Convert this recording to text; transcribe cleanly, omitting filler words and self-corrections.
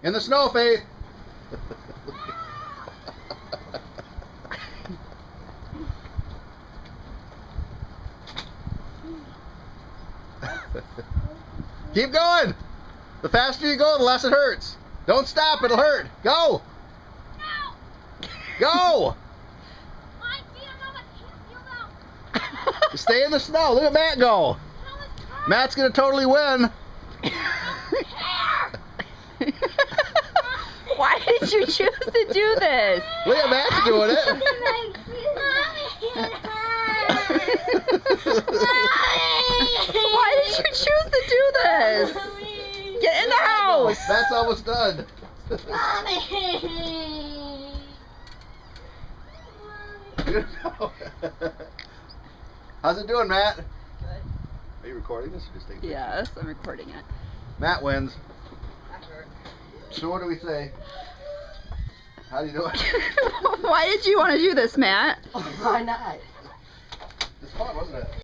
In the snow, Faith. Keep going. The faster you go, the less it hurts. Don't stop, it'll hurt. Go. Go. Stay in the snow. Look at Matt go. Matt's gonna totally win. Why did you choose to do this? Look at Matt's doing it. Why did you choose to do this? Get in the house. Matt's almost done. How's it doing, Matt? Good. Are you recording this or just taking pictures? Yes, I'm recording it. Matt wins. So what do we say? How do you do it? Why did you want to do this, Matt? Why not? It's fun, wasn't it?